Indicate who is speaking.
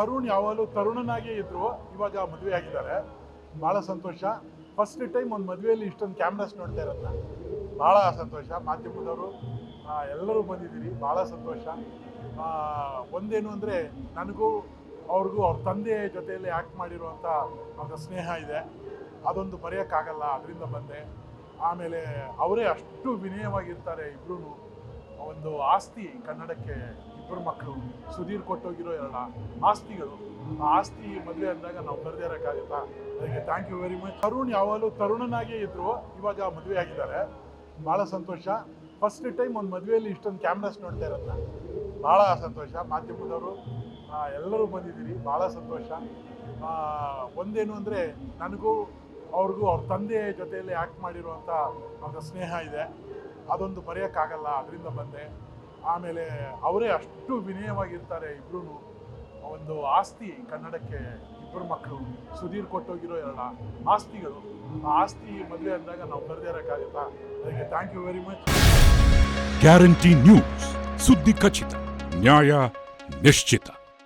Speaker 1: ತರುಣ್ ಯಾವಾಗಲೂ ತರುಣನಾಗೇ ಇದ್ರು, ಇವಾಗ ಮದುವೆ ಆಗಿದ್ದಾರೆ. ಭಾಳ ಸಂತೋಷ. ಫಸ್ಟ್ ಟೈಮ್ ಒಂದು ಮದುವೆಯಲ್ಲಿ ಇಷ್ಟೊಂದು ಕ್ಯಾಮ್ರಾಸ್ ನೋಡ್ತಾ ಇರೋದನ್ನ ಭಾಳ ಸಂತೋಷ. ಮಾಧ್ಯಮದವರು ಎಲ್ಲರೂ ಬಂದಿದ್ದೀರಿ, ಭಾಳ ಸಂತೋಷ. ಒಂದೇನು ಅಂದರೆ, ನನಗೂ ಅವ್ರಿಗೂ ಅವ್ರ ತಂದೆ ಜೊತೆಯಲ್ಲಿ ಆ್ಯಕ್ಟ್ ಮಾಡಿರುವಂಥ ಒಂದು ಸ್ನೇಹ ಇದೆ, ಅದೊಂದು ಮರೆಯೋಕ್ಕಾಗಲ್ಲ, ಅದರಿಂದ ಬಂದೆ. ಆಮೇಲೆ ಅವರೇ ಅಷ್ಟು ವಿನಯವಾಗಿರ್ತಾರೆ ಇಬ್ಬರೂ. ಒಂದು ಆಸ್ತಿ ಕನ್ನಡಕ್ಕೆ, ಇಬ್ಬರು ಮಕ್ಕಳು, ಸುಧೀರ್ ಕೊಟ್ಟೋಗಿರೋ 2 ಆಸ್ತಿಗಳು. ಆ ಆಸ್ತಿ ಮದುವೆ ಅಂದಾಗ ನಾವು ಬರದೇ ಇರೋಕ್ಕಾಗುತ್ತಾ? ಅದಕ್ಕೆ thank you very much. Tarun ಯಾವಾಗಲೂ ತರುಣನಾಗೇ ಇದ್ರು, ಇವಾಗ ಮದುವೆ ಆಗಿದ್ದಾರೆ. ಭಾಳ ಸಂತೋಷ. ಫಸ್ಟ್ ಟೈಮ್ ಒಂದು ಮದುವೆಯಲ್ಲಿ ಇಷ್ಟೊಂದು ಕ್ಯಾಮ್ರಾಸ್ ನೋಡ್ತಾ ಇರೋದನ್ನ ಭಾಳ ಸಂತೋಷ. ಮಾಧ್ಯಮದವರು ಎಲ್ಲರೂ ಬಂದಿದ್ದೀರಿ, ಭಾಳ ಸಂತೋಷ. ಒಂದೇನು ಅಂದರೆ, ನನಗೂ ಅವ್ರಿಗೂ ಅವ್ರ ತಂದೆ ಜೊತೆಯಲ್ಲಿ ಆ್ಯಕ್ಟ್ ಮಾಡಿರುವಂಥ ಒಂದು ಸ್ನೇಹ ಇದೆ, ಅದೊಂದು ಮರೆಯೋಕ್ಕಾಗಲ್ಲ, ಅದರಿಂದ ಬಂದೆ. ಆಮೇಲೆ ಅವರೇ ಅಷ್ಟು ವಿನಯವಾಗಿರ್ತಾರೆ ಇಬ್ಬರೂ. ಒಂದು ಆಸ್ತಿ ಕನ್ನಡಕ್ಕೆ, ಇಬ್ಬರು ಮಕ್ಕಳು, ಸುಧೀರ್ ಕೊಟ್ಟೋಗಿರೋ 2 ಆಸ್ತಿಗಳು. ಆ ಆಸ್ತಿ ಮದುವೆ ಅಂದಾಗ ನಾವು ಬರದೇ ಇರೋಕ್ಕಾಗುತ್ತಾ? ಅದಕ್ಕೆ thank you very much.
Speaker 2: Guarantee news, ಸುದ್ದಿ ಖಚಿತ, ನ್ಯಾಯ ನಿಶ್ಚಿತ.